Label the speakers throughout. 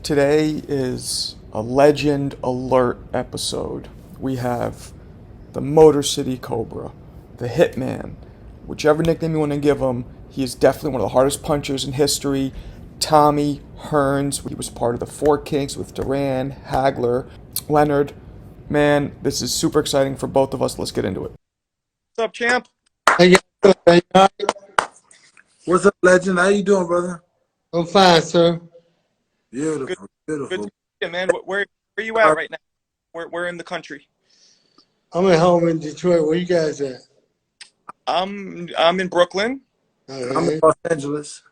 Speaker 1: Today is a legend alert episode. We have the Motor City Cobra, the Hitman, whichever nickname you want to give him. He is definitely one of the hardest punchers in history. Tommy Hearns, he was part of the Four Kings with Duran, Hagler, Leonard. Man, this is super exciting for both of us. Let's get into it. What's up, champ?
Speaker 2: How you doing, man? You all right?
Speaker 3: What's up, legend? How you doing, brother?
Speaker 2: I'm fine, sir.
Speaker 3: Beautiful,
Speaker 1: Good
Speaker 3: beautiful.
Speaker 1: to see you, man. Where are you at right now? Where in the country?
Speaker 2: I'm at home in Detroit. Where you guys at?
Speaker 1: I'm in Brooklyn.
Speaker 2: All
Speaker 3: I'm in
Speaker 2: right.
Speaker 3: Los Angeles.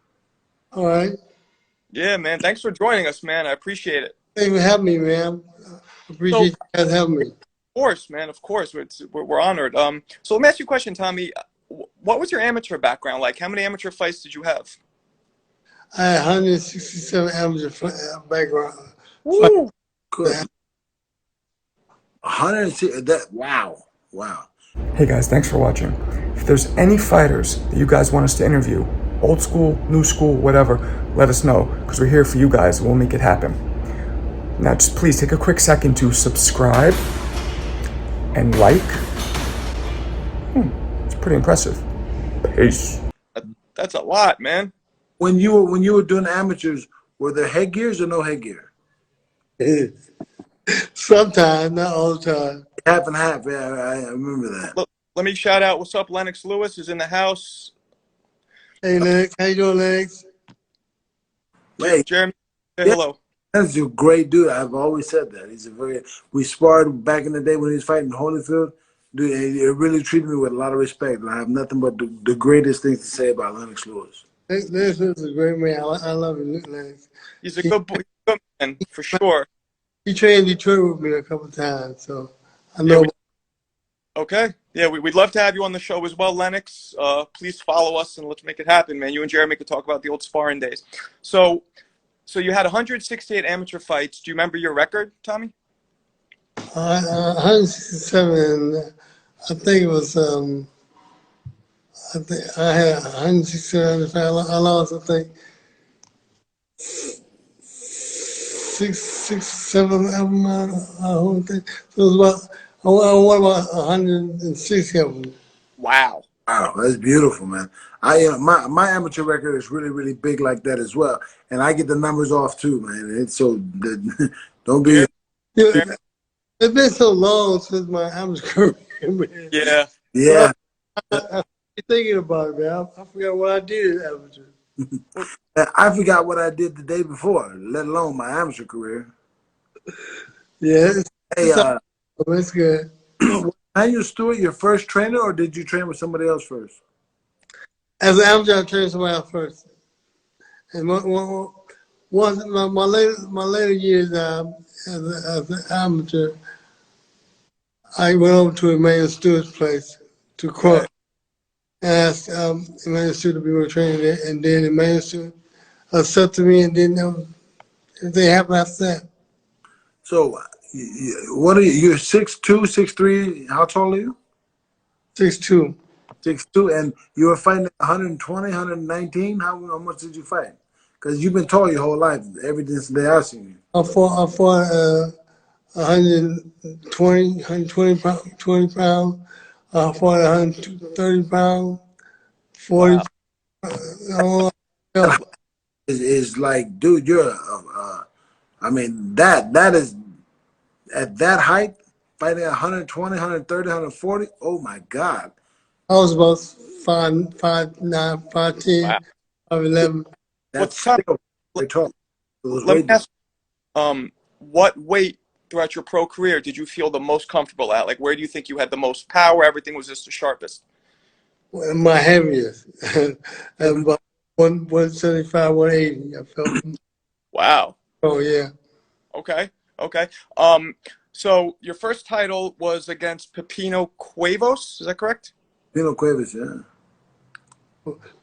Speaker 2: All right.
Speaker 1: Yeah, man. Thanks for joining us, man. I appreciate it.
Speaker 2: Thanks for having me, man. I appreciate you guys having me.
Speaker 1: Of course, man. Of course, we're honored. So let me ask you a question, Tommy. What was your amateur background like? How many amateur fights did you have?
Speaker 2: I had 167 amateur background.
Speaker 1: Woo!
Speaker 3: Good. 106. Wow.
Speaker 1: Hey guys, thanks for watching. If there's any fighters that you guys want us to interview, old school, new school, whatever, let us know, because we're here for you guys. We'll make it happen. Now, just please take a quick second to subscribe and like. It's pretty impressive. Peace. That's a lot, man.
Speaker 3: When you were doing amateurs, were there headgears or no headgear?
Speaker 2: Sometimes, not all the time.
Speaker 3: Half and half. Yeah, I remember that.
Speaker 1: Look, let me shout out. What's up, Lennox Lewis is in the house.
Speaker 2: Hey, Lex. How you doing, Lex?
Speaker 3: Hey,
Speaker 1: Jeremy, say
Speaker 3: yeah.
Speaker 1: hello.
Speaker 3: That's a great dude. I've always said that. He's a very. We sparred back in the day when he was fighting Holyfield. Dude, and he really treated me with a lot of respect. And I have nothing but the greatest things to say about Lennox Lewis.
Speaker 2: Lex is a great man. I love him, Lex.
Speaker 1: He's a good boy, good man, for sure.
Speaker 2: He trained in Detroit with me a couple of times, so I know.
Speaker 1: Okay. Yeah, we'd love to have you on the show as well, Lennox. Please follow us and let's make it happen, man. You and Jeremy could talk about the old sparring days. So you had 168 amateur fights. Do you remember your record, Tommy?
Speaker 2: 167. I think it was. I think I had 167. I lost. I think six, 7 of them. I don't think. So it was about. I won about 160 of them.
Speaker 1: Wow.
Speaker 3: Wow, that's beautiful, man. My amateur record is really big like that as well, and I get the numbers off too, man. It's so don't be.
Speaker 2: Yeah, it's been so long since my amateur career, man.
Speaker 1: Yeah.
Speaker 3: Yeah.
Speaker 2: I'm thinking about it, man. I forgot what I did as amateur.
Speaker 3: I forgot what I did the day before, let alone my amateur career.
Speaker 2: Yeah,
Speaker 3: Hey,
Speaker 2: it's good.
Speaker 3: Daniel Stewart, your first trainer, or did you train with somebody else first?
Speaker 2: As an amateur, I trained somebody else first. And my later years as an amateur, I went over to Emmanuel Stewart's place to court and asked Emmanuel Stewart to be my trainer there. And then Emmanuel Stewart accepted me, and then they happened after that.
Speaker 3: So, what are you? You're 6'2", 6'3". How tall are you?
Speaker 2: 6'2".
Speaker 3: 6'2", and you were fighting at 120, 119. How much did you fight? Because you've been tall your whole life, ever since the day I seen you.
Speaker 2: I fought 120 pounds, 20 pounds. I fought 130 pounds, 40 pounds.
Speaker 3: It's like, dude, you're. I mean, that is at that height, fighting at 120, 130, 140. Oh my God.
Speaker 2: I was about 5'9", 5'10",
Speaker 1: Wow.
Speaker 2: 5'11".
Speaker 3: That's
Speaker 1: What's up?
Speaker 3: still very tall.
Speaker 1: Let me ask, what weight throughout your pro career did you feel the most comfortable at? Like, where do you think you had the most power? Everything was just the sharpest.
Speaker 2: My heaviest, about 175, 180. I felt.
Speaker 1: Wow.
Speaker 2: Oh yeah.
Speaker 1: Okay. So your first title was against Pepino Cuevas. Is that correct?
Speaker 3: Pino Cuevas, yeah.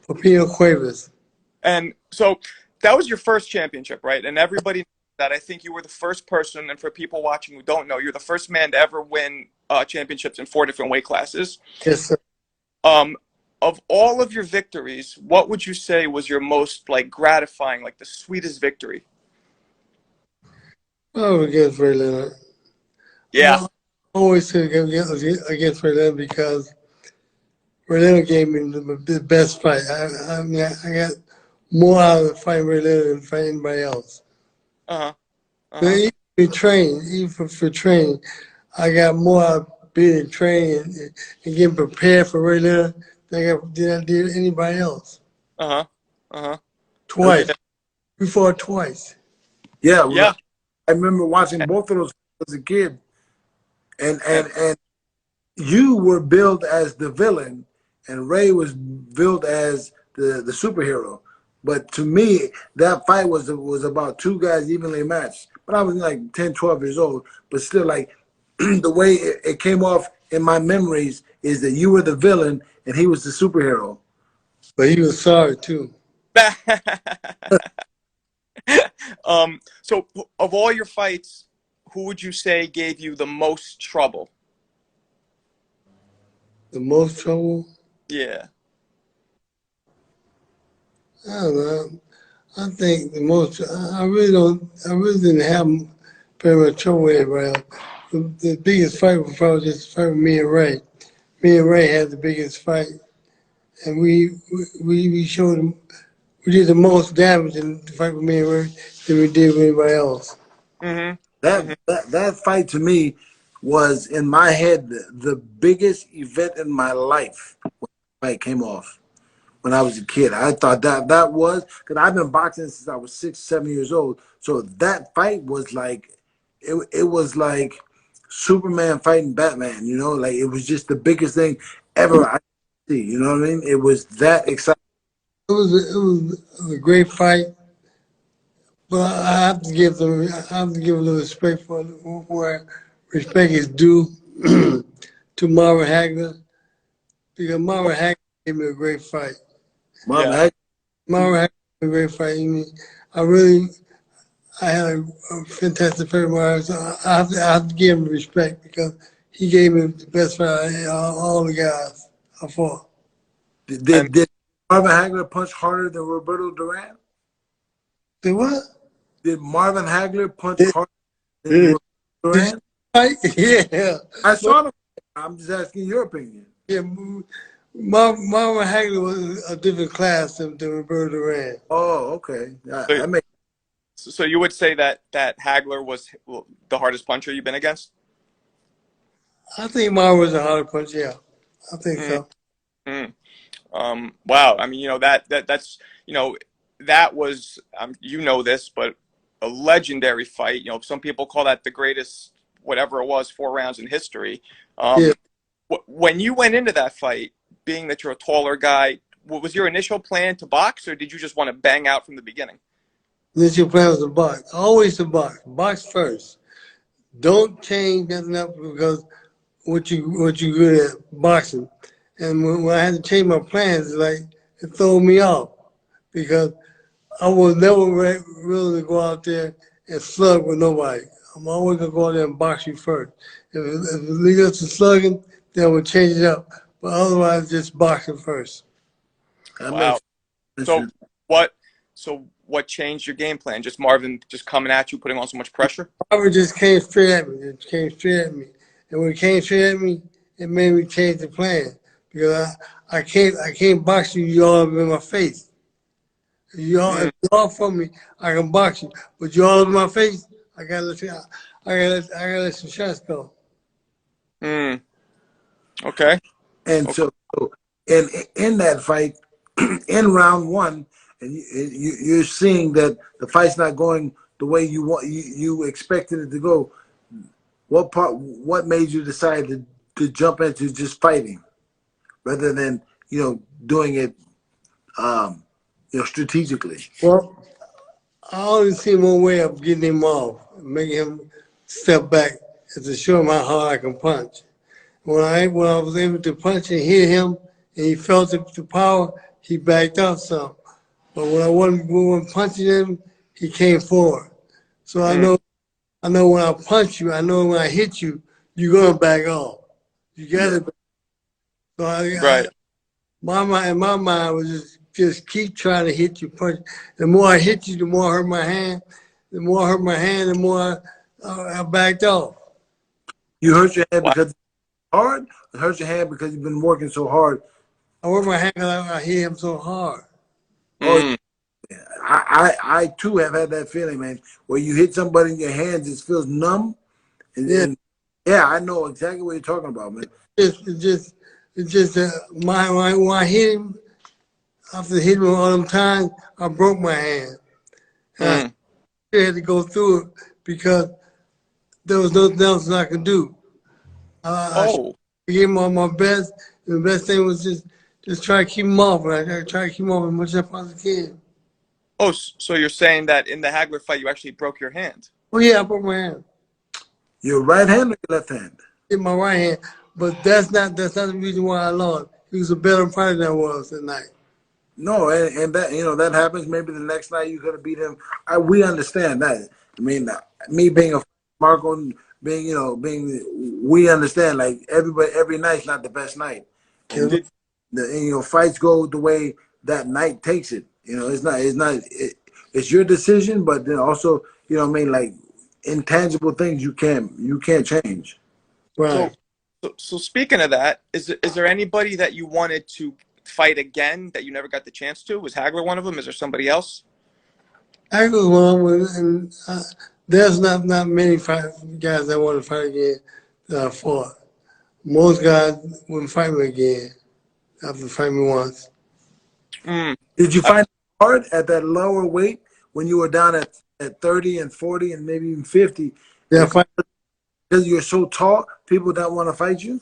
Speaker 2: Pepino Cuevas.
Speaker 1: And so that was your first championship, right? And everybody knows that. I think you were the first person, and for people watching who don't know, you're the first man to ever win championships in 4 different weight classes.
Speaker 2: Yes, sir.
Speaker 1: Of all of your victories, what would you say was your most like gratifying, like the sweetest victory?
Speaker 2: Oh, against Ray Leonard.
Speaker 1: Yeah.
Speaker 2: I always say against Ray Leonard because Ray Leonard gave me the best fight. I mean, I got more out of fighting Ray Leonard than fighting anybody else.
Speaker 1: Uh-huh.
Speaker 2: But
Speaker 1: Uh-huh.
Speaker 2: even for training, I got more out of being in training and getting prepared for Ray Leonard than I did anybody else.
Speaker 1: Uh-huh. Uh-huh.
Speaker 2: Twice. We fought twice.
Speaker 3: Yeah,
Speaker 1: Yeah.
Speaker 3: I remember watching both of those as a kid, and you were billed as the villain, and Ray was billed as the superhero. But to me, that fight was about two guys evenly matched. But I was like 10, 12 years old. But still, like, the way it came off in my memories is that you were the villain and he was the superhero.
Speaker 2: But he was sorry, too.
Speaker 1: So of all your fights, who would you say gave you the most trouble?
Speaker 2: The most trouble?
Speaker 1: Yeah.
Speaker 2: I don't know. I think the most, I really didn't have very much trouble with everybody else. The biggest fight was probably just fight with me and Ray. Me and Ray had the biggest fight, and we showed them, we did the most damage in the fight with me and Ray than we did with anybody else.
Speaker 1: Mm-hmm.
Speaker 3: That fight to me was in my head the biggest event in my life when the fight came off. When I was a kid, I thought that was because I've been boxing since I was 6, 7 years old. So that fight was like, it was like Superman fighting Batman. You know, like it was just the biggest thing ever I see. You know what I mean? It was that exciting.
Speaker 2: It was a great fight, but I have to give them, I have to give a little respect for where respect is due to Marvin Hagler, because Marvin Hagler gave me a great fight.
Speaker 3: Marvin
Speaker 1: Yeah.
Speaker 2: Marvin had a great fight. I had a fantastic fight with Marvin, so I have to give him respect because he gave me the best fight of all the guys I fought.
Speaker 3: Did Marvin Hagler punch harder than Roberto Duran?
Speaker 2: Did what?
Speaker 3: Did Marvin Hagler punch harder than
Speaker 2: Did-
Speaker 3: Roberto Duran?
Speaker 2: Right? Yeah.
Speaker 3: I saw the. I'm just asking your opinion.
Speaker 2: Yeah. Marvin Hagler was a different class than Roberto Duran.
Speaker 3: Oh, okay. That makes.
Speaker 1: So you would say that Hagler was the hardest puncher you've been against?
Speaker 2: I think Marvin was a harder punch. Yeah, I think so.
Speaker 1: Mm. Wow. I mean, that's that was you know this, but a legendary fight. You know, some people call that the greatest, whatever it was, 4 rounds in history.
Speaker 2: Yeah.
Speaker 1: When you went into that fight, being that you're a taller guy, what was your initial plan to box, or did you just want to bang out from the beginning?
Speaker 2: Initial plan was to box. Always to box. Box first. Don't change nothing up because what you good at boxing. And when I had to change my plans, it threw me off because I was never willing to go out there and slug with nobody. I'm always gonna go out there and box you first. If it leads us to slugging, then we'll change it up. But otherwise, just boxing first.
Speaker 3: That
Speaker 1: Wow.
Speaker 3: makes
Speaker 1: So
Speaker 3: sense.
Speaker 1: what changed your game plan? Just Marvin just coming at you, putting on so much pressure?
Speaker 2: Robert just came straight at me. It came straight at me. And when it came straight at me, it made me change the plan. Because I can't box you all up in my face. If you all for me, I can box you. But you all up in my face, I gotta let some shots go.
Speaker 1: Mm. Okay.
Speaker 3: And so in that fight, in round 1, and you're seeing that the fight's not going the way you expected it to go. What made you decide to jump into just fighting rather than doing it strategically?
Speaker 2: Well, I only see one way of getting him off, making him step back, is to show him how hard I can punch. When I was able to punch and hit him, and he felt the power, he backed off some. But when I wasn't punching him, he came forward. So I know when I punch you, I know when I hit you, you're gonna back off. You got to. So
Speaker 1: Right.
Speaker 2: my mind was just keep trying to hit you, punch. The more I hit you, the more I hurt my hand. The more I hurt my hand, the more I backed off.
Speaker 3: You hurt your hand
Speaker 4: Wow.
Speaker 3: because it's hard, or hurt your hand because you've been working so hard?
Speaker 2: I worked my hand because I hit him so hard.
Speaker 3: Oh,
Speaker 4: Mm.
Speaker 3: I too have had that feeling, man, where you hit somebody in your hands, it feels numb.
Speaker 2: Yeah,
Speaker 3: And yeah, I know exactly what you're talking about, man.
Speaker 2: it's just when I hit him, after hitting him all them times, I broke my hand. And I
Speaker 4: Mm.
Speaker 2: still had to go through it because there was nothing else I could do. I
Speaker 4: Oh.
Speaker 2: gave him all my best. And the best thing was just try to keep him off. And I try to keep him off as much as I possibly can.
Speaker 4: Oh, so you're saying that in the Hagler fight, you actually broke your hand?
Speaker 2: Oh yeah, I broke my hand.
Speaker 3: Your right hand or your left hand?
Speaker 2: Hit my right hand. But that's not the reason why I lost. He was a better fighter than I was that night.
Speaker 3: No, and that that happens. Maybe the next night you could have beat him. We understand that. I mean, me being a Marco, being we understand. Like everybody, every night's not the best night, and
Speaker 4: Did
Speaker 3: fights go the way that night takes it. It's your decision, but then also like intangible things you can't change.
Speaker 4: so,
Speaker 2: Right.
Speaker 4: so speaking of that, is there anybody that you wanted to fight again that you never got the chance to? Was Hagler one of them? Is there somebody else?
Speaker 2: I was one with, and there's not many guys that want to fight again that I fought. Most guys wouldn't fight me again after fighting me once.
Speaker 4: Mm.
Speaker 3: Did you find it hard at that lower weight when you were down at 30 and 40 and maybe even 50?
Speaker 2: Yeah, fight.
Speaker 3: Because you're so tall, people don't want to fight you?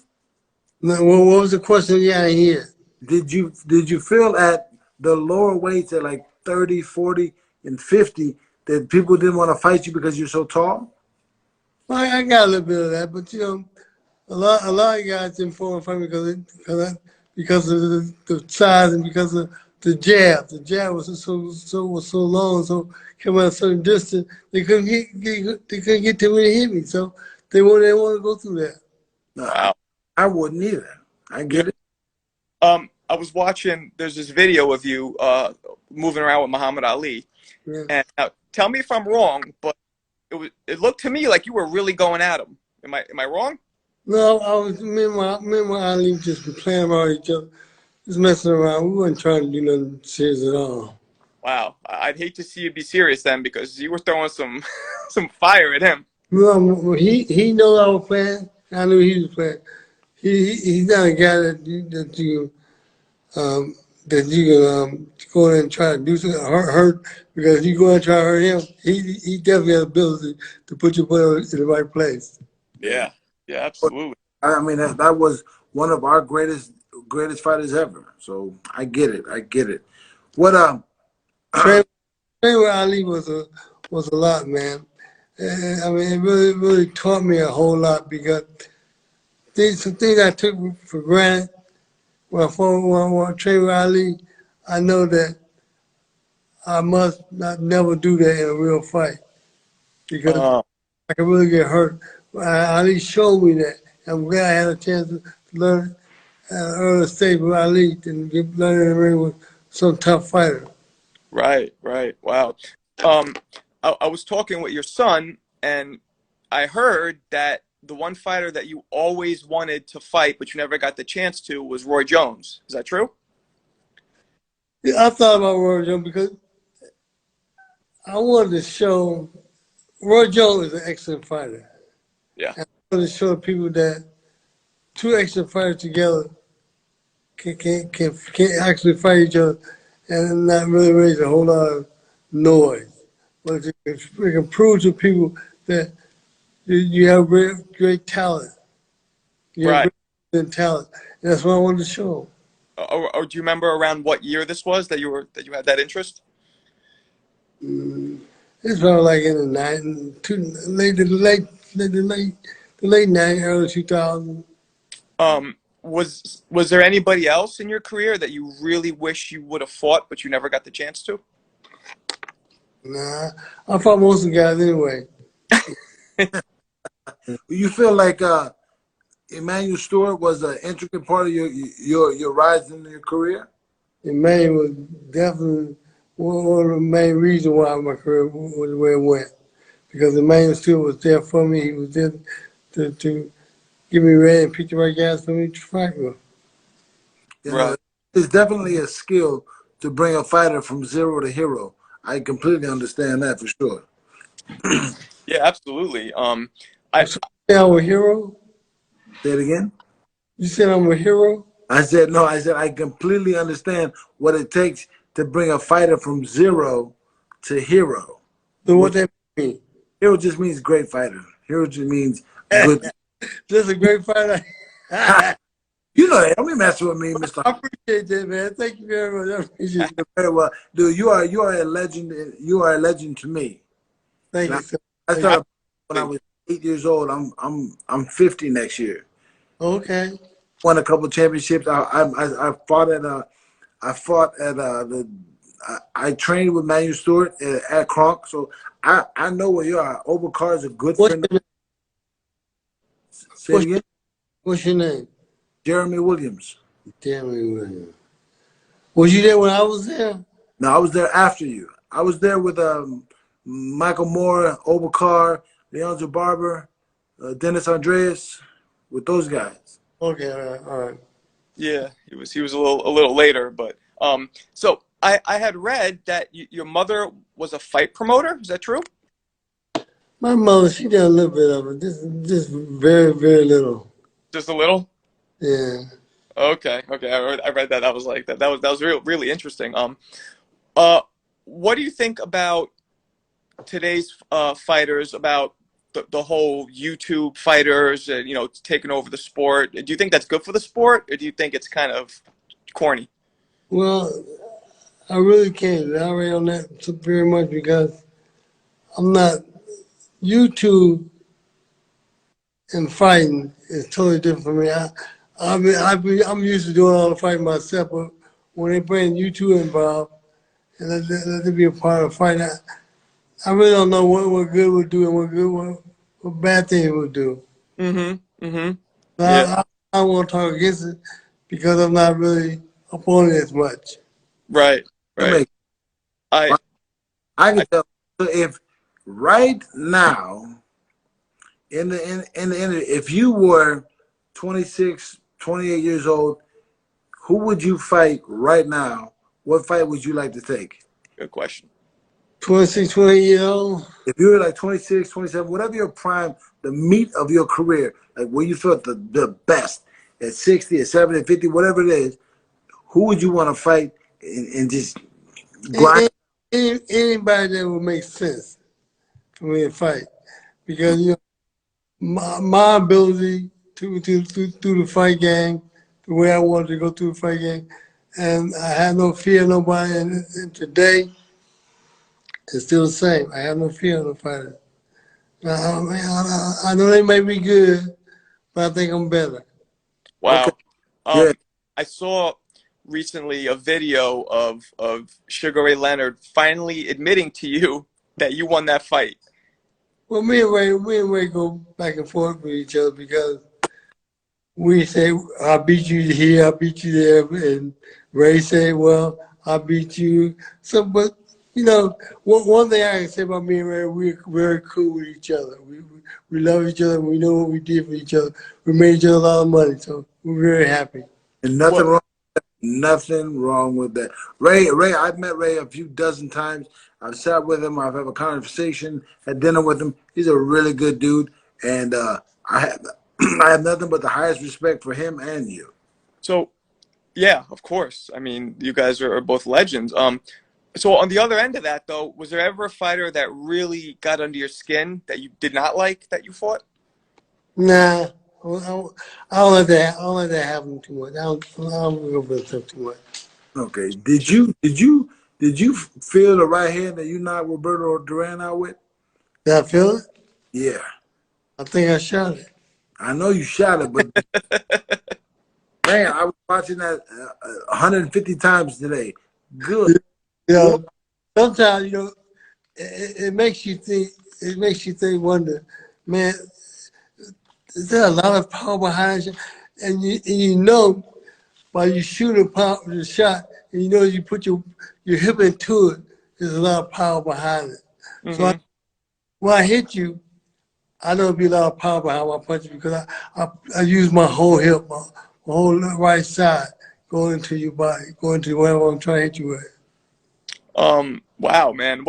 Speaker 2: What was the question? Yeah, I hear.
Speaker 3: Did you feel at the lower weights at like 30, 40, and 50 that people didn't want to fight you because you're so tall?
Speaker 2: Well, I got a little bit of that, but a lot of guys didn't fall in fight me because of the size and because of the jab. The jab was so long, so came at a certain distance, they couldn't get to me to hit me, so they didn't want to go through that.
Speaker 3: No,
Speaker 4: Wow.
Speaker 3: I wouldn't either. I get it.
Speaker 4: I was watching. There's this video of you moving around with Muhammad Ali,
Speaker 2: Yeah.
Speaker 4: and now tell me if I'm wrong, but it looked to me like you were really going at him. Am I wrong?
Speaker 2: No, me and my Ali just be playing around each other, just messing around. We wasn't trying to do nothing serious at all.
Speaker 4: Wow. I'd hate to see you be serious then, because you were throwing some some fire at him.
Speaker 2: No, he knows I was playing. I knew he was playing. He's not a guy that you can go in and try to do something hurt because if you go and try to hurt him, he definitely has the ability to put your butt in the right place.
Speaker 4: Yeah. Yeah. Absolutely.
Speaker 3: I mean, that was one of our greatest fighters ever. So I get it. I get it. What
Speaker 2: Training with Ali was a lot, man. And, I mean, it really taught me a whole lot because some things I took for granted when I trained with Ali, I know that I must not never do that in a real fight because I can really get hurt. Ali showed me that. I'm glad I had a chance to learn at an early stage with Ali than learning in the ring with some tough fighter.
Speaker 4: Right. Right. Wow. Um, I was talking with your son, and I heard that the one fighter that you always wanted to fight, but you never got the chance to, was Roy Jones. Is that true?
Speaker 2: Yeah, I thought about Roy Jones because I wanted to show Roy Jones is an excellent fighter.
Speaker 4: Yeah.
Speaker 2: And I wanted to show people that two excellent fighters together can actually fight each other and not really raise a whole lot of noise. But it can prove to people that you have great talent. You have
Speaker 4: Right.
Speaker 2: great talent. And that's what I wanted to show
Speaker 4: Or do you remember around what year this was that you had that interest?
Speaker 2: them. It's probably like in the late 90s, early 2000s.
Speaker 4: Was there anybody else in your career that you really wish you would have fought, but you never got the chance to?
Speaker 2: Nah, I fought most of the guys anyway.
Speaker 3: you feel like Emmanuel Stewart was an intricate part of your rise in your career?
Speaker 2: And Manny was definitely one of the main reasons why my career was the way it went. because Emmanuel Stewart was there for me. He was there to get me ready and pick the right guys for me to fight with.
Speaker 3: You know,
Speaker 4: Right.
Speaker 3: it's definitely a skill to bring a fighter from zero to hero. I completely understand that for sure.
Speaker 4: Yeah, absolutely. I
Speaker 2: So you say I'm a hero?
Speaker 3: Say it again.
Speaker 2: You said I'm a hero?
Speaker 3: I said no. I said I completely understand what it takes to bring a fighter from zero to hero.
Speaker 2: So what
Speaker 3: Which
Speaker 2: that mean?
Speaker 3: hero just means great fighter. Hero just means good.
Speaker 2: Just a great fighter. I
Speaker 3: You know that. Don't be messing with me, Mister.
Speaker 2: appreciate that, man. Thank you very much. I appreciate it.
Speaker 3: Very well, dude. You are a legend. You are a legend to me.
Speaker 2: Thank
Speaker 3: And
Speaker 2: you, sir.
Speaker 3: I
Speaker 2: Thank you.
Speaker 3: started when I was 8 years old. I'm 50 next year.
Speaker 2: Okay.
Speaker 3: Won a couple championships. I fought at the. I trained with Manuel Stewart at Kronk, so I know where you are. Overcar is a good
Speaker 2: What's
Speaker 3: friend.
Speaker 2: your,
Speaker 3: Say it again.
Speaker 2: what's your name?
Speaker 3: Jeremy Williams.
Speaker 2: Damn me, William. Was you there when I was there?
Speaker 3: No, I was there after you. I was there with Michael Moore, Overcar, Leonzo Barber, Dennis Andreas, with those guys.
Speaker 2: Okay, all right.
Speaker 4: Yeah, he was a little later, but so I had read that your mother was a fight promoter. Is that true?
Speaker 2: My mother, she did a little bit of it. Just very, very little.
Speaker 4: Just a little.
Speaker 2: Yeah.
Speaker 4: Okay, okay. I read that. I was like that. That was really interesting. What do you think about today's fighters? About the whole YouTube fighters, taking over the sport. Do you think that's good for the sport, or do you think it's kind of corny?
Speaker 2: Well, I really can't elaborate on that very much because I'm not YouTube and fighting is totally different for me. I'm used to doing all the fighting myself, but when they bring YouTube involved and let it be a part of the fight, I really don't know what good would do and what bad thing it would do.
Speaker 4: Mm-hmm. Mm-hmm.
Speaker 2: So
Speaker 4: Yeah.
Speaker 2: I won't talk against it because I'm not really up on it as much.
Speaker 4: Right. Right. I
Speaker 3: I can tell. So if right now in the if you were 26, 28 years old, who would you fight right now? What fight would you like to take?
Speaker 4: Good question.
Speaker 2: 26, 28 years old.
Speaker 3: If you were like 26, 27, whatever your prime, the meat of your career, like where you felt the best at 60, at 70, at 50, whatever it is, who would you want to fight and just grind?
Speaker 2: Anybody that would make sense for me to fight, because my ability to through the fight game, the way I wanted to go through the fight game, and I had no fear of nobody. And today, it's still the same. I have no fear of no fighter. I know they may be good, but I think I'm better.
Speaker 3: Okay,
Speaker 4: Wow.
Speaker 3: yeah.
Speaker 4: I saw recently a video of Sugar Ray Leonard finally admitting to you that you won that fight.
Speaker 2: Well, me and Ray go back and forth with each other because we say, I beat you here, I beat you there, and Ray say, well, I beat you. So, but, one thing I can say about me and Ray, we're very cool with each other. We love each other, we know what we did for each other. We made each other a lot of money, so we're very happy.
Speaker 3: And nothing
Speaker 4: What?
Speaker 3: wrong. Nothing wrong with that. Ray, I've met Ray a few dozen times. I've sat with him. I've had a conversation, had dinner with him. He's a really good dude, and I have I have nothing but the highest respect for him and you.
Speaker 4: So, yeah, of course. I mean, you guys are both legends. So on the other end of that, though, was there ever a fighter that really got under your skin that you did not like that you fought?
Speaker 2: Nah, I don't let that happen too much. I don't go for the stuff too much.
Speaker 3: Okay. Did you feel the right hand that you knocked Roberto Duran out with?
Speaker 2: Did I feel it?
Speaker 3: Yeah.
Speaker 2: I think I shot it.
Speaker 3: I know you shot it, but man, I was watching that 150 times today. Good.
Speaker 2: Sometimes it makes you think. It makes you think. Wonder, man, is there a lot of power behind it? And you know, while you shoot the shot, and you put your hip into it, there's a lot of power behind it. So
Speaker 4: Mm-hmm.
Speaker 2: when I hit you, I know it'll be a lot of power behind my punches because I use my whole hip, my whole right side going into your body, going into whatever I'm trying to hit you with.
Speaker 4: Wow, man.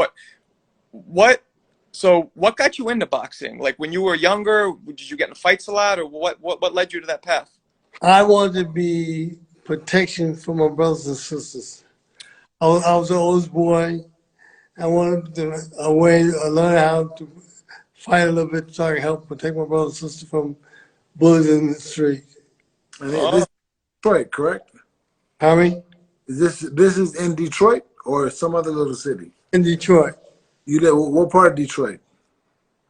Speaker 4: What, so what got you into boxing? Like when you were younger, did you get in fights a lot or what led you to that path?
Speaker 2: I wanted to be protection for my brothers and sisters. I was the oldest boy. I wanted to learn how to fight a little bit so I could help protect my brothers and sisters from bullies in the street.
Speaker 3: And this
Speaker 4: Oh,
Speaker 3: is Detroit, correct?
Speaker 2: Harry,
Speaker 3: This is in Detroit or some other little city?
Speaker 2: in Detroit.
Speaker 3: You live what part of Detroit?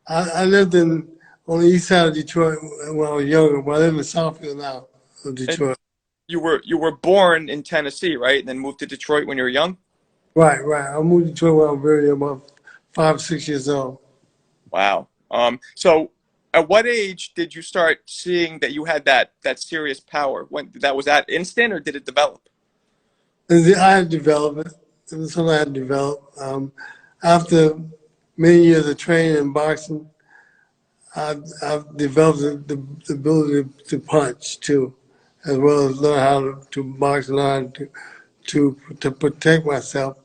Speaker 2: I lived on the east side of Detroit when I was younger, but I live in Southfield now of
Speaker 4: and
Speaker 2: Detroit.
Speaker 4: you were born in Tennessee, right? And then moved to Detroit when you were young?
Speaker 2: Right, right. I moved to Detroit when I was very about 5 or 6 years old.
Speaker 4: Wow. So at what age did you start seeing that you had that serious power? When that was that instant or did it develop?
Speaker 2: And then I had developed it. It was something I had developed. After many years of training in boxing, I've developed the ability to punch too, as well as learn how to box and learn to protect myself.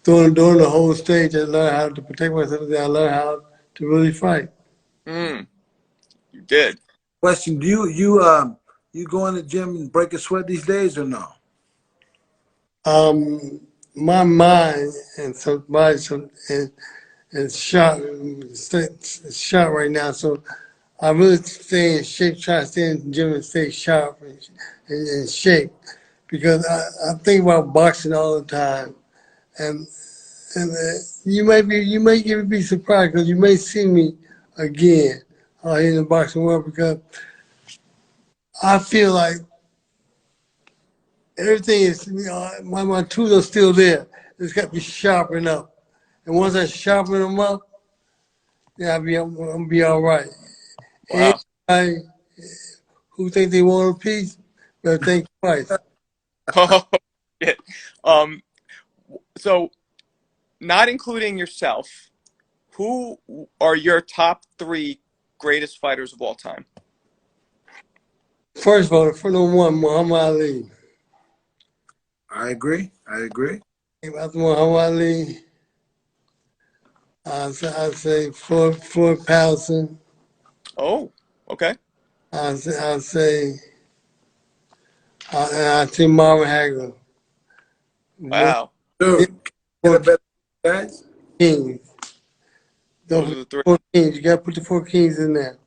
Speaker 2: During the whole stage, I learned how to protect myself. Then I learned how to really fight.
Speaker 4: Mm, you did.
Speaker 3: Question: Do you go in the gym and break a sweat these days or no?
Speaker 2: My mind and some body is shot, shot right now. So I really stay in shape, try to stay in the gym and stay sharp and in shape because I think about boxing all the time. And you may even be surprised because you may see me again in the boxing world because I feel like everything is, my tools are still there. It's got to be sharpened up. And once I sharpen them up, then I'm gonna be all right.
Speaker 4: Wow.
Speaker 2: Anybody who think they want a piece, better think twice.
Speaker 4: Oh, shit. Um, so not including yourself, who are your top three greatest fighters of all time?
Speaker 2: First of all, for number one, Muhammad Ali.
Speaker 3: I agree. I agree.
Speaker 2: After Muhammad Ali, I'd say Floyd Patterson.
Speaker 4: Oh, okay.
Speaker 2: I'd say, and I'd say Marvin Hagler. Those
Speaker 4: Wow.
Speaker 3: Dude, get a
Speaker 2: four
Speaker 3: better guys.
Speaker 2: kings.
Speaker 4: Those
Speaker 2: Those
Speaker 4: are the three.
Speaker 2: four kings. You got to put the four kings in there.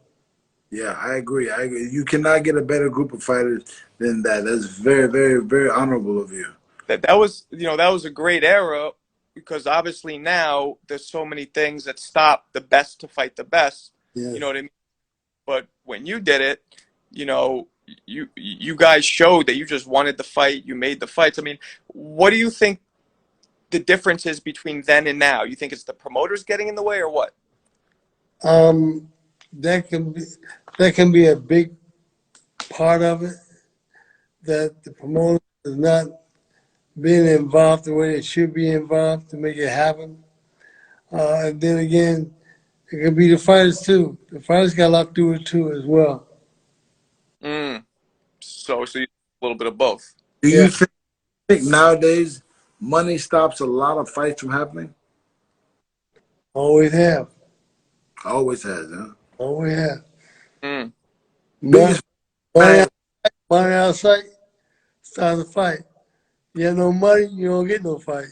Speaker 3: Yeah, I agree. I agree. You cannot get a better group of fighters than that. That's very, very, very honorable of you.
Speaker 4: That was that was a great era because obviously now there's so many things that stop the best to fight the best. You
Speaker 2: Yes.
Speaker 4: know what I mean? But when you did it, you know, you guys showed that you just wanted the fight. You made the fights. I mean, what do you think the difference is between then and now? You think it's the promoters getting in the way or what?
Speaker 2: Um, that can be a big part of it. That the promoter is not being involved the way they should be involved to make it happen. And then again, it can be the fighters too. The fighters got a lot to do with it too as well.
Speaker 4: Mm. So you a little bit of both.
Speaker 3: Do
Speaker 2: Yeah,
Speaker 3: you think nowadays money stops a lot of fights from happening?
Speaker 2: always have,
Speaker 3: Always has, huh?
Speaker 2: always have.
Speaker 4: Mm.
Speaker 2: Money,
Speaker 3: Biggest
Speaker 2: money,
Speaker 3: man.
Speaker 2: money outside starts a fight. You have no money, you don't get no fight.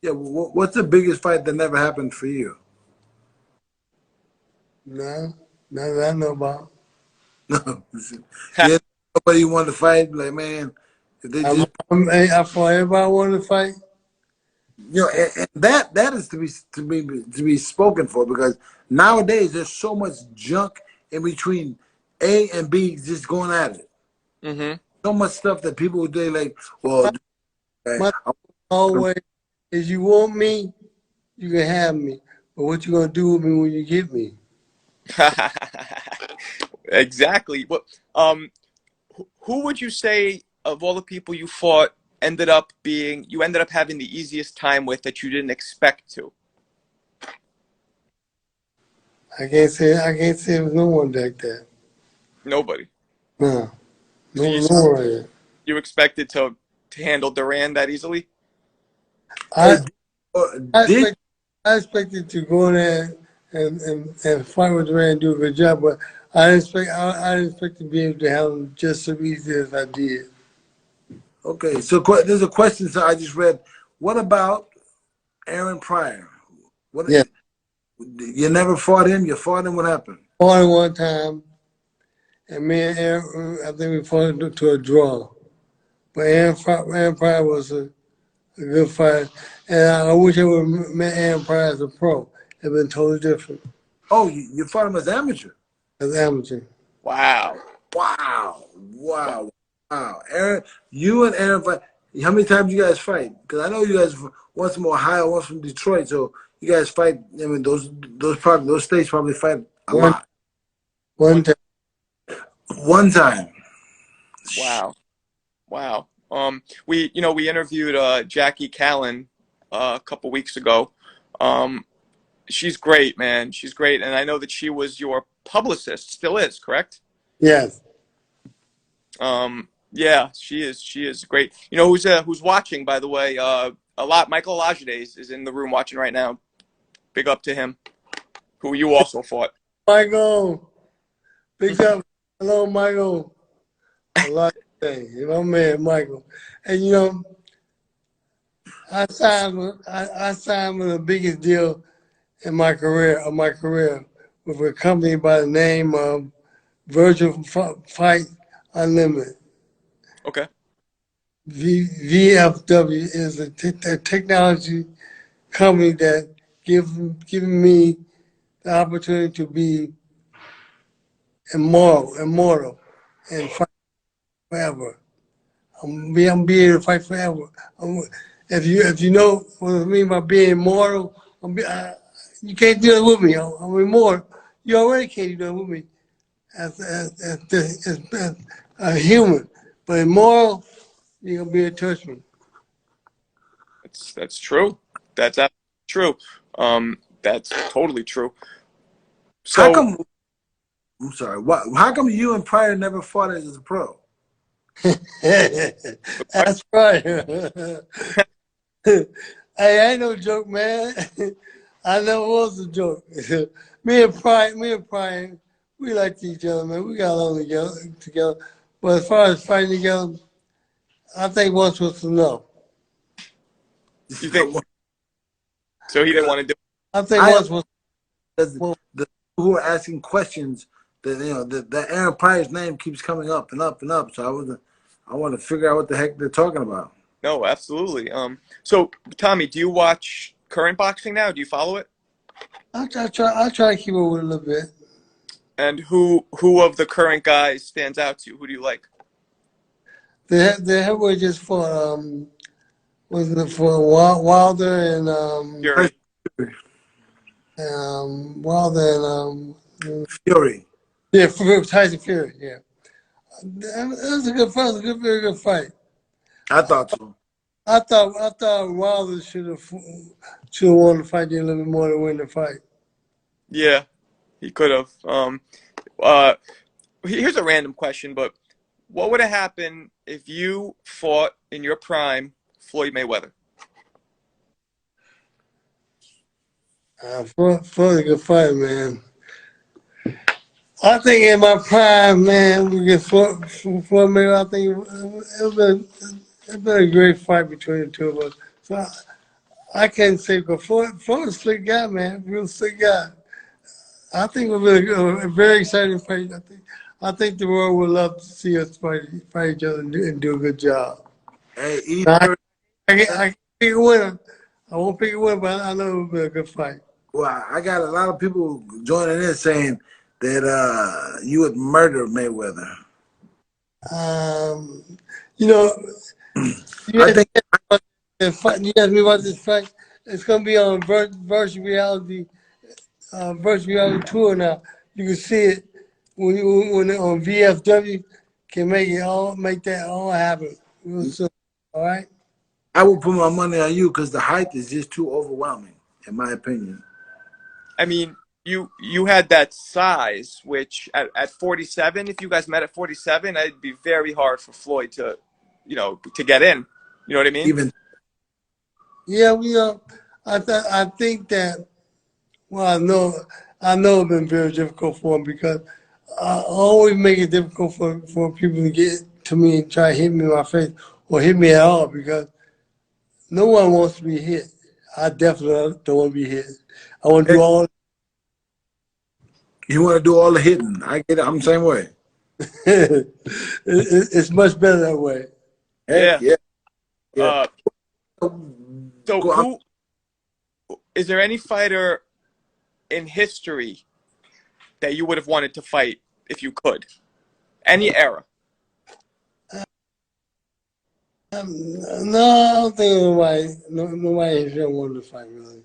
Speaker 3: Yeah. What's the biggest fight that never happened for you?
Speaker 2: No, none that I know about.
Speaker 3: No. Yeah. Nobody you want to fight. Like, man, if they just
Speaker 2: I fought everybody wanted to fight.
Speaker 3: and that is to be spoken for because nowadays there's so much junk in between A and B just going at it.
Speaker 4: Mm-hmm.
Speaker 3: So much stuff that people would do like, well,
Speaker 2: My always is you want me, you can have me. But what you gonna do with me when you get me?
Speaker 4: Exactly. What who would you say of all the people you fought you ended up having the easiest time with that you didn't expect to?
Speaker 2: I can't say it was no one like that.
Speaker 4: Nobody.
Speaker 2: No,
Speaker 4: So
Speaker 2: no one like that.
Speaker 4: you expected to handle Duran that easily?
Speaker 2: I,
Speaker 3: Hey,
Speaker 2: I
Speaker 3: did
Speaker 2: expect I expected to go in there and fight with Duran and do a good job, but I didn't expect to be able to handle him just so easy as I did.
Speaker 3: okay. So there's a question. So I just read. What about Aaron Pryor? What
Speaker 2: Yeah,
Speaker 3: you never fought him? You fought him. What happened?
Speaker 2: fought him one time, and me and Aaron, I think we fought to a draw. But Aaron Pryor was a good fighter, and I wish I would have met Aaron Pryor as a pro. It'd been totally different
Speaker 3: Oh, you fought him as amateur.
Speaker 2: as amateur.
Speaker 4: Wow.
Speaker 3: Wow, wow, wow. Aaron, you and Aaron fight. How many times you guys fight? Because I know you guys, one's from Ohio, one's from Detroit. So you guys fight. I mean, those states probably fight a
Speaker 2: One
Speaker 3: lot.
Speaker 2: one time.
Speaker 3: One time.
Speaker 4: Wow. Wow. We interviewed Jackie Callan a couple weeks ago. She's great, man. She's great, and I know that she was your publicist, still is, correct?
Speaker 2: Yes.
Speaker 4: Yeah, she is. She is great. You know who's watching, by the way? A lot. Michael Olajude is in the room watching right now. Big up to him, who you also fought.
Speaker 2: Michael, big up. Hello, Michael. A lot of things. You know, man, Michael. And you know, I signed with the biggest deal in my career with a company by the name of Virtual Fight Unlimited.
Speaker 4: Okay.
Speaker 2: VFW is a technology company that giving me the opportunity to be immortal, and fight forever. I'm being able to fight forever. If you know what I mean by being immortal, you can't do it with me. I'm immortal. You already can't do it with me as a human, but immoral, you're gonna be able to touch me.
Speaker 4: That's true. That's absolutely true. That's totally true.
Speaker 3: How
Speaker 4: So
Speaker 3: come? I'm sorry. What? How come you and Pryor never fought as a pro?
Speaker 2: That's right. Hey, I ain't no joke, man. I never was a joke. me and Pryor, we liked each other, man. We got along together. But as far as fighting together, I think once was enough.
Speaker 4: you think? So he didn't want to do.
Speaker 2: I think
Speaker 3: I
Speaker 2: once was
Speaker 3: because
Speaker 2: well,
Speaker 3: the people who are asking questions that the Aaron Pryor's name keeps coming up and up and up. So I want to figure out what the heck they're talking about.
Speaker 4: No, absolutely. So Tommy, do you watch current boxing now? Do you follow it?
Speaker 2: I try to keep up with it a little bit.
Speaker 4: And who of the current guys stands out to you? Who do you like?
Speaker 2: The heavyweight just fought was it for Wilder and
Speaker 4: Fury.
Speaker 2: Wilder and
Speaker 3: Fury.
Speaker 2: yeah, Tyson Fury, yeah. It was a good fight. It was a very good fight.
Speaker 3: I thought so.
Speaker 2: I thought Wilder should have won the fight a little bit more to win the fight.
Speaker 4: Yeah, he could have. Uh, Here's a random question, but what would have happened if you fought in your prime Floyd Mayweather?
Speaker 2: For a good fight, man. I think in my prime, man, we get for Mayweather. I think it's been a great fight between the two of us. So I can't say because Floyd's a slick guy, man, real slick guy. I think it will be a very exciting fight. I think the world would love to see us fight each other and do a good job.
Speaker 3: Hey,
Speaker 2: I can't pick a winner. I won't pick a winner, but I know it will be a good fight.
Speaker 3: well, I got a lot of people joining in saying that you would murder Mayweather.
Speaker 2: You know, you
Speaker 3: I
Speaker 2: asked,
Speaker 3: think
Speaker 2: you asked me about this fight. It's going to be on virtual reality tour now. You can see it when on VFW can make that all happen. Real soon. All right.
Speaker 3: I will put my money on you because the height is just too overwhelming, in my opinion.
Speaker 4: I mean, you had that size, which at 47, if you guys met at 47, it'd be very hard for Floyd to, to get in. You know what I mean?
Speaker 3: Even
Speaker 2: Yeah, I think that. Well, I know it's been very difficult for him because I always make it difficult for people to get to me and try to hit me in my face or hit me at all because no one wants to be hit. I definitely don't want to be hit. I want to do all.
Speaker 3: you want to do all the hitting. I get it. I'm the same way.
Speaker 2: It's much better that way.
Speaker 3: Heck
Speaker 4: Yeah.
Speaker 3: yeah.
Speaker 4: So
Speaker 3: Go-
Speaker 4: who is there any fighter in history that you would have wanted to fight if you could? Any era?
Speaker 2: No, I don't think nobody here wanted to fight really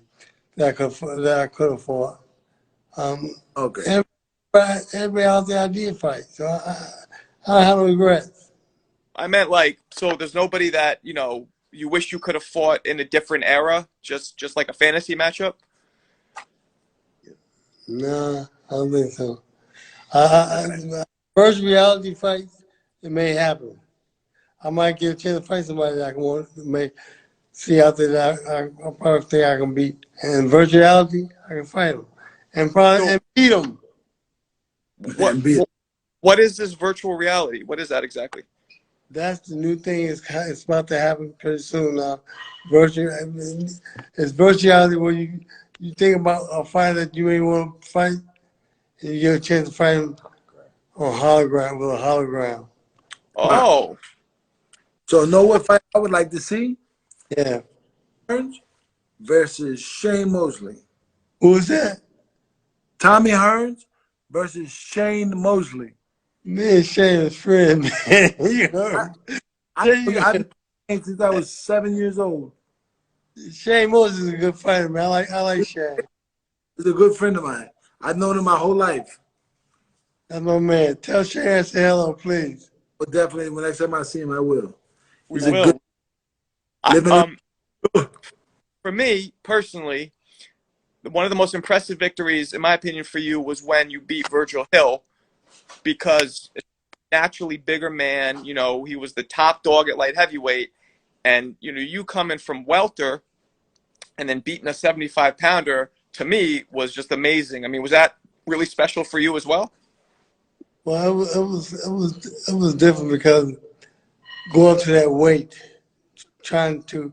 Speaker 2: that I could have fought.
Speaker 3: Okay.
Speaker 2: Everybody out there I did fight, so I have no regrets.
Speaker 4: I meant so there's nobody that, you wish you could have fought in a different era, just like a fantasy matchup?
Speaker 2: No, I don't think so. First reality fights, it may happen. I might get a chance to fight somebody that I can may see out there that I probably think I can beat. And in virtuality, I can fight them and and beat them.
Speaker 4: What is this virtual reality? What is that exactly?
Speaker 2: That's the new thing. It's about to happen pretty soon now. It's virtuality where you think about a fight that you may want to fight, and you get a chance to fight him on hologram with a hologram.
Speaker 4: Oh.
Speaker 3: So know what fight I would like to see?
Speaker 2: Yeah.
Speaker 3: Hearns versus Shane Mosley.
Speaker 2: Who is that?
Speaker 3: Tommy Hearns versus Shane Mosley.
Speaker 2: Me and Shane is friends, man. You heard?
Speaker 3: I've been playing since I was 7 years old.
Speaker 2: Shane Moses is a good fighter, man. I like Shane.
Speaker 3: He's a good friend of mine. I've known him my whole life.
Speaker 2: That's my man. Tell Shane I say hello, please.
Speaker 3: But definitely, when next time I see him, I will.
Speaker 4: We
Speaker 3: He's
Speaker 4: will.
Speaker 3: a good
Speaker 4: For me, personally, one of the most impressive victories, in my opinion, for you was when you beat Virgil Hill, because naturally bigger man, he was the top dog at light heavyweight, and you coming from welter and then beating a 75-pounder, to me was just amazing. I mean, was that really special for you as well?
Speaker 2: Well, it was different because going to that weight, trying to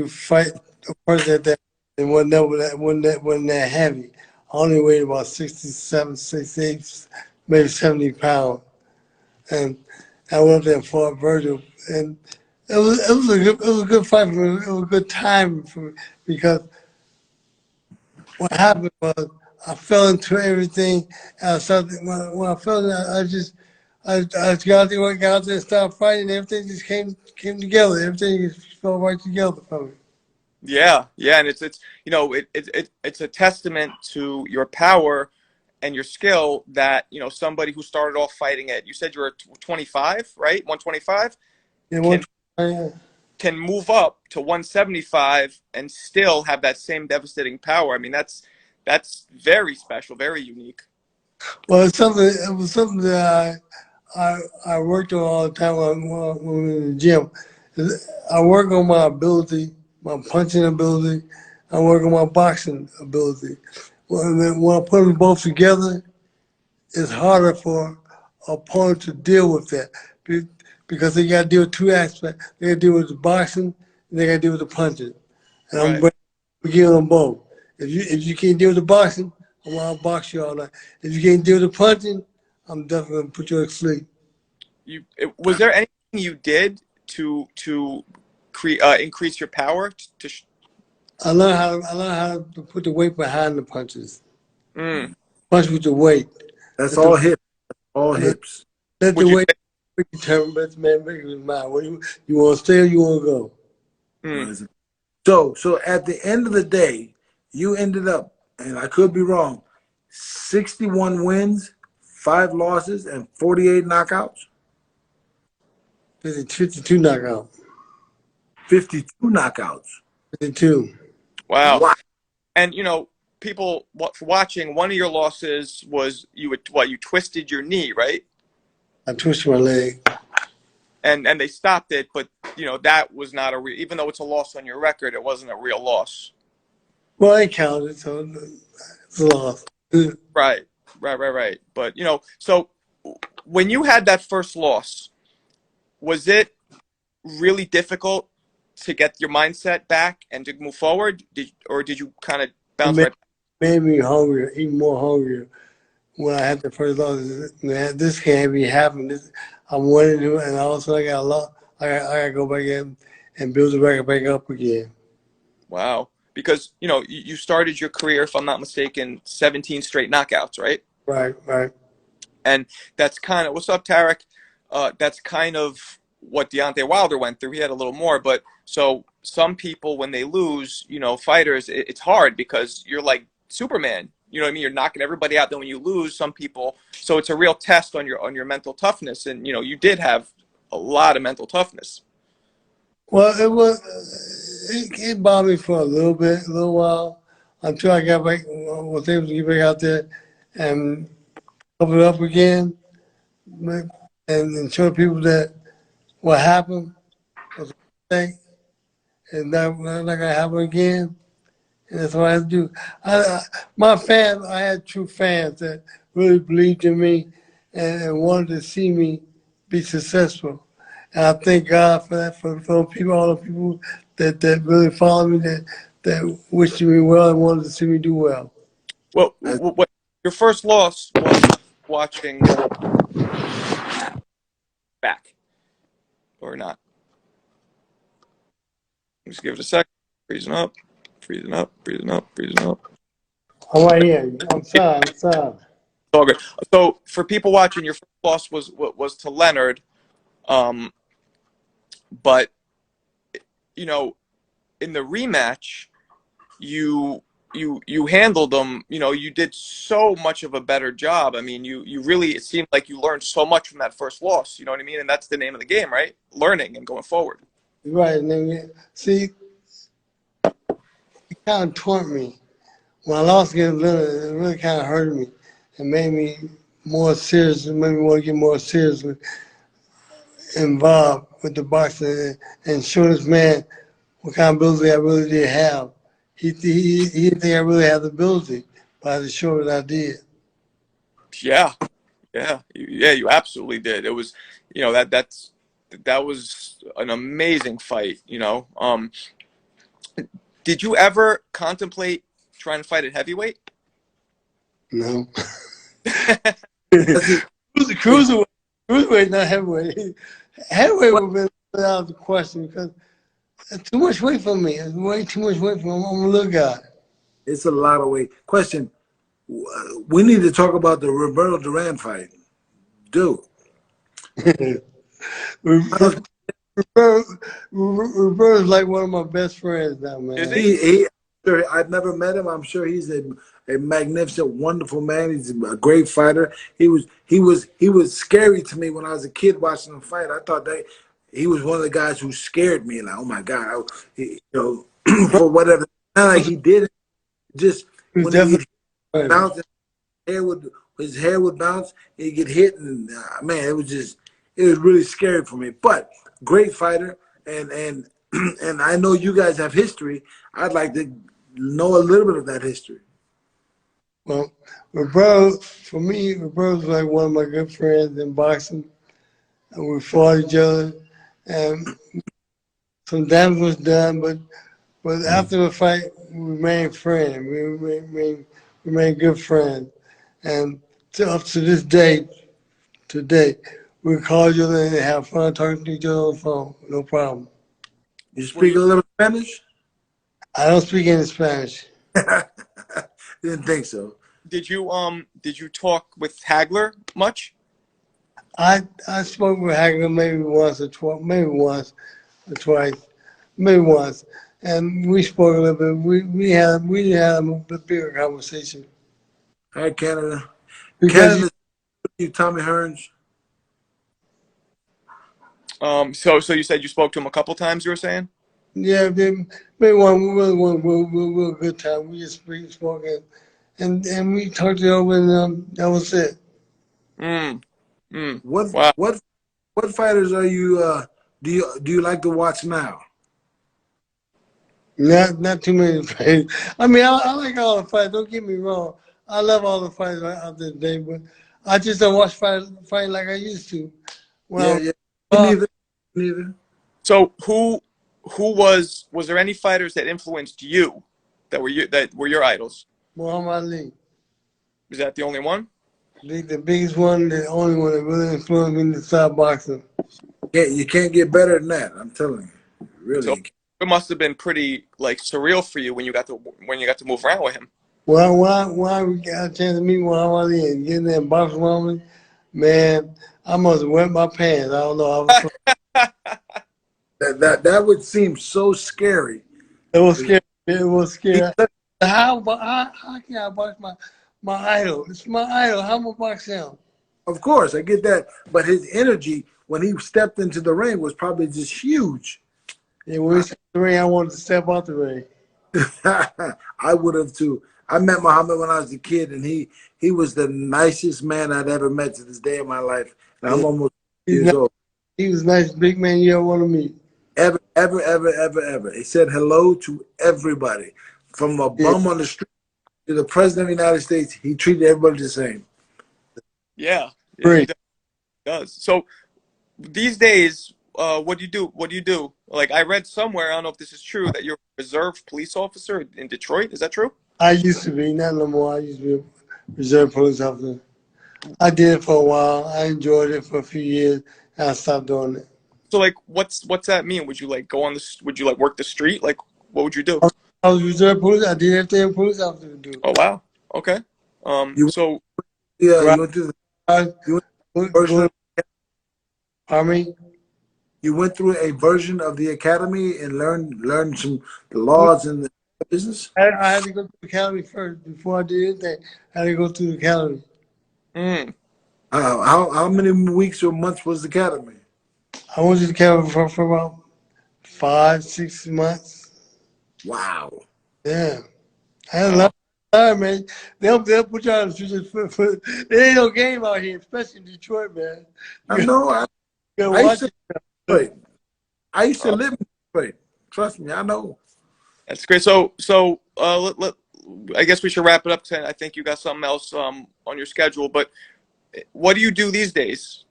Speaker 2: fight a person that and wasn't that heavy. I only weighed about 67, 68, maybe 70 pounds, and I went up there and fought Virgil, and it was a good fight for me. It was a good time for me because what happened was I fell into everything. And when I fell into it, I got out there and started fighting. Everything just came together. Everything just fell right together for me.
Speaker 4: Yeah, and it's it's a testament to your power and your skill that somebody who started off fighting at, you said you were 25, right? 125.
Speaker 2: Yeah,
Speaker 4: can move up to 175 and still have that same devastating power. I mean, that's very special, very unique.
Speaker 2: well, it was something that I worked on all the time when we were in the gym. I work on my ability, my punching ability. I work on my boxing ability. When I put them both together, it's harder for an opponent to deal with that because they got to deal with two aspects. They got to deal with the boxing and they got to deal with the punching. And
Speaker 4: Right.
Speaker 2: I'm giving them both. If you can't deal with the boxing, I'm gonna box you all night. If you can't deal with the punching, I'm definitely gonna put you to sleep.
Speaker 4: Was there anything you did to increase your power?
Speaker 2: I learned how to put the weight behind the punches.
Speaker 4: Mm.
Speaker 2: Punch with the weight.
Speaker 3: That's all hips. All hips.
Speaker 2: Let
Speaker 4: Would
Speaker 2: the
Speaker 4: you
Speaker 2: weight determine. Let the man make his mind. What you want to stay or you want to go?
Speaker 4: Mm.
Speaker 3: So at the end of the day, you ended up, and I could be wrong, 61 wins, 5 losses, and 48 knockouts.
Speaker 2: 52 knockout.
Speaker 3: 52 knockouts.
Speaker 2: 52.
Speaker 4: Wow.
Speaker 3: Wow.
Speaker 4: And people for watching, one of your losses was you twisted your knee, right?
Speaker 2: I twisted my leg.
Speaker 4: And they stopped it, but that was not even though it's a loss on your record, it wasn't a real loss.
Speaker 2: Well, I counted, so it's a loss.
Speaker 4: Right. But so when you had that first loss, was it really difficult to get your mindset back and to move forward? Did you kind of bounce right?
Speaker 2: Made me hungrier, even more hungrier. When I had the first loss, man, this can't be happening. I'm wanting to, and also I got a lot. I got to go back in and build it back up again.
Speaker 4: Wow. Because you started your career, if I'm not mistaken, 17 straight knockouts, right?
Speaker 2: Right.
Speaker 4: And that's kind of, what's up, Tarek? That's kind of what Deontay Wilder went through. He had a little more, but so some people, when they lose, fighters, it's hard because you're like Superman. You know what I mean? You're knocking everybody out. Then when you lose, some people, so it's a real test on your mental toughness. And you did have a lot of mental toughness.
Speaker 2: Well, it bothered me for a little while, until I got back, was able to get back out there and cover it up again, and show people that what happened was a mistake, and not gonna happen again. And that's what I had to do. I had true fans that really believed in me and wanted to see me be successful. And I thank God for that, for people, all the people that really followed me, that wished me well and wanted to see me do well.
Speaker 4: Well, your first loss was watching back or not? Just give it a second. Freezing up.
Speaker 2: I'm right here. I'm sorry.
Speaker 4: It's all good. So for people watching, your first loss was to Leonard, but in the rematch, you handled them. You did so much of a better job. I mean, you really, it seemed like you learned so much from that first loss. You know what I mean? And that's the name of the game, right? Learning and going forward.
Speaker 2: Right. And then, see, it kind of taught me. When I lost against Leonard, it really kind of hurt me and made me more serious, and made me want to get more seriously involved with the boxing and show this man what kind of ability I really did have. He didn't think I really had the ability, but I had to show that I did.
Speaker 4: Yeah, you absolutely did. It was, that was an amazing fight. Did you ever contemplate trying to fight at heavyweight?
Speaker 2: No. Cruiserweight, not heavyweight. Heavyweight would have been out of the question because it's too much weight for me. It's way too much weight for me. I'm a little guy.
Speaker 3: It's a lot of weight. Question: we need to talk about the Roberto Duran fight. Dude.
Speaker 2: Roberto's like one of my best friends now, man.
Speaker 4: Is he?
Speaker 3: I've never met him. I'm sure he's a magnificent, wonderful man. He's a great fighter. He was scary to me when I was a kid watching him fight. I thought that he was one of the guys who scared me. Like, oh my God, for whatever. Not like he did it. Just when he bounce, his hair would bounce, he'd get hit, and man, it was really scary for me. But great fighter, and I know you guys have history. I'd like to know a little bit of that history.
Speaker 2: Well, Roberto, for me, Roberto's like one of my good friends in boxing, and we fought each other, and some damage was done, but after the fight, we remained friends. We remained good friends, and up to this day, today, we call each other and have fun talking to each other on the phone. No problem.
Speaker 3: You speak a little Spanish?
Speaker 2: I don't speak any Spanish.
Speaker 3: Didn't think so.
Speaker 4: Did you talk with Hagler much?
Speaker 2: I spoke with Hagler maybe once or twice, maybe once, and we spoke a little bit. We had a bigger conversation.
Speaker 3: Hi, Canada.
Speaker 2: Because
Speaker 3: you Tommy Hearns.
Speaker 4: So you said you spoke to him a couple times. You were saying?
Speaker 2: Yeah, they one we really one real good time. We just spoke and we talked it over and that was it.
Speaker 4: Mm, mm.
Speaker 3: What
Speaker 4: Wow.
Speaker 3: what what fighters are you? Do you like to watch now?
Speaker 2: Not too many fights. I mean, I like all the fights. Don't get me wrong. I love all the fights out there today, but I just don't watch fight like I used to. When I
Speaker 3: Yeah,
Speaker 2: was,
Speaker 3: yeah. Me
Speaker 2: uh,
Speaker 3: neither. Me neither.
Speaker 4: So who was there any fighters that influenced you that were your idols?
Speaker 2: Muhammad Ali,
Speaker 4: Was that the only one?
Speaker 2: the biggest one, the only one that really influenced me in the style boxing.
Speaker 3: Yeah, you can't get better than that. I'm telling you. Really.
Speaker 4: So it must have been pretty like surreal for you when you got to move around with him.
Speaker 2: When I got a chance to meet Muhammad Ali and get in there and box with him, man, I must have wet my pants. I don't know.
Speaker 3: That would seem so scary.
Speaker 2: It was scary. It was
Speaker 3: He
Speaker 2: scary. How can I box my idol? It's my idol. How am I box him?
Speaker 3: Of course, I get that, but his energy when he stepped into the ring was probably just huge.
Speaker 2: Yeah, when he stepped in the ring, I wanted to step out the ring.
Speaker 3: I would have too. I met Muhammad when I was a kid, and he was the nicest man I'd ever met to this day of my life. And I'm almost years old.
Speaker 2: He was a nice big man you ever want to meet.
Speaker 3: Ever, ever, ever, ever, ever. He said hello to everybody, from a bum on the street to the president of the United States. He treated everybody the same.
Speaker 4: Yeah, he
Speaker 2: Great.
Speaker 4: does. So these days, what do you do? What do you do? Like I read somewhere, I don't know if this is true, that you're a reserve police officer in Detroit. Is that true?
Speaker 2: I used to be, not no more. I used to be a reserve police officer. I did it for a while. I enjoyed it for a few years, and I stopped doing it.
Speaker 4: So like, what's that mean? Would you like go on the? Would you like work the street? Like, what would you do?
Speaker 2: I was reserve police. I did everything a police officer would do.
Speaker 4: Oh wow. Okay.
Speaker 3: You,
Speaker 4: So
Speaker 3: yeah,
Speaker 2: Right.
Speaker 3: you went through
Speaker 2: I-
Speaker 3: you went through a version
Speaker 2: Pardon me?
Speaker 3: you went through a version of the academy and learned some the laws and the business.
Speaker 2: I had to go to the academy first before I did anything. I had to go to the academy.
Speaker 4: mm,
Speaker 3: How many weeks or months was the academy?
Speaker 2: I went to the academy for about 5, 6 months.
Speaker 3: Wow.
Speaker 2: Yeah, I had a lot of time, man. They'll put you on the street for there ain't no game out here, especially in Detroit, man.
Speaker 3: I know.
Speaker 2: You gotta
Speaker 3: I
Speaker 2: watch
Speaker 3: used
Speaker 2: it.
Speaker 3: to Detroit. I used to live in Detroit. Trust me, I know.
Speaker 4: that's great. I guess we should wrap it up. 'Cause I think you got something else on your schedule. But what do you do these days?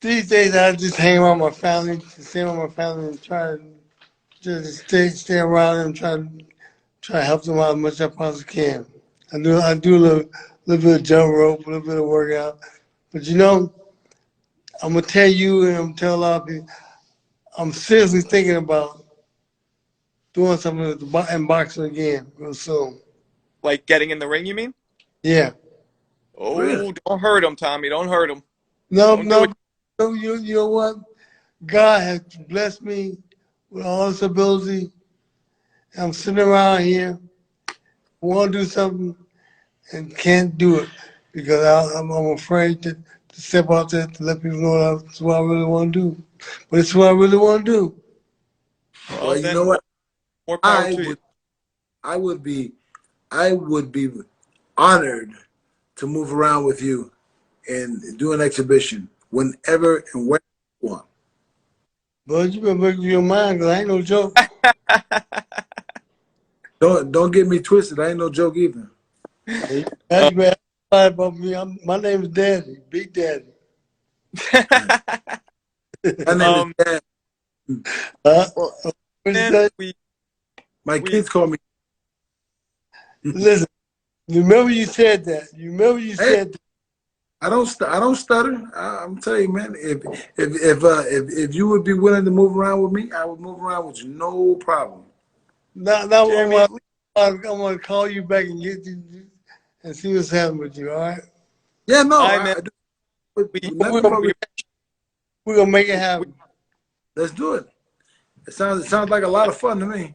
Speaker 2: These days, I just hang around my family, stay around my family, and try to just stay around them, try to help them out as much as I possibly can. I do a little bit of jump rope, a little bit of workout. But you know, I'm gonna tell you and I'm gonna tell a lot of people, I'm seriously thinking about doing something with in boxing again real soon.
Speaker 4: Like getting in the ring? You mean?
Speaker 2: Yeah.
Speaker 4: Oh,
Speaker 3: Really?
Speaker 4: don't hurt him, Tommy. Don't hurt him.
Speaker 2: No,
Speaker 4: Don't do
Speaker 2: no,
Speaker 4: it.
Speaker 2: no. You know what? God has blessed me with all this ability. I'm sitting around here, want to do something, and can't do it because I'm afraid to step out there to let people know that's what I really want to do. But it's what I really want to do.
Speaker 3: Well,
Speaker 4: Well,
Speaker 3: you
Speaker 4: then
Speaker 3: know what?
Speaker 4: more power
Speaker 3: I
Speaker 4: to you.
Speaker 3: would I would be I would be honored to move around with you and do an exhibition whenever and where you want.
Speaker 2: But you better make up your mind because I ain't no joke.
Speaker 3: Don't get me twisted. I ain't no joke either.
Speaker 2: You better ask about me. My name is Daddy, Big Daddy.
Speaker 3: My name is
Speaker 4: um,
Speaker 3: Dan.
Speaker 2: Huh?
Speaker 4: well,
Speaker 2: What you
Speaker 4: then
Speaker 2: say?
Speaker 3: My kids call me.
Speaker 2: Listen, you remember you said that. You remember you
Speaker 3: Hey,
Speaker 2: said that.
Speaker 3: I don't stutter. I'm telling you, man. If you would be willing to move around with me, I would move around with you, no problem.
Speaker 2: Now
Speaker 4: Jeremy,
Speaker 2: I'm gonna call you back and get you and see what's happening with you. All right?
Speaker 3: Yeah, no,
Speaker 4: I man,
Speaker 3: I do. With
Speaker 4: we,
Speaker 3: nothing but
Speaker 4: we
Speaker 2: We're gonna make it happen.
Speaker 3: let's do it. It sounds like a lot of fun to me.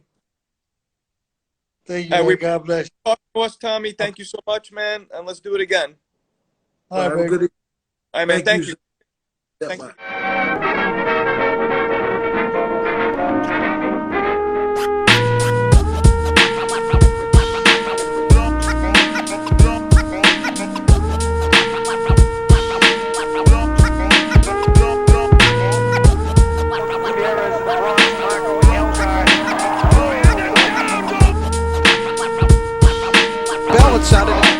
Speaker 2: Thank you, man.
Speaker 4: we
Speaker 2: God bless you.
Speaker 4: talked to us, Tommy. Thank you so much, man, and let's do it again.
Speaker 2: All right,
Speaker 3: Have a
Speaker 2: baby.
Speaker 3: good evening.
Speaker 4: All right, man. Thank
Speaker 3: you.
Speaker 4: you.
Speaker 3: Yeah,
Speaker 4: Thanks.
Speaker 3: bye.
Speaker 5: One side of the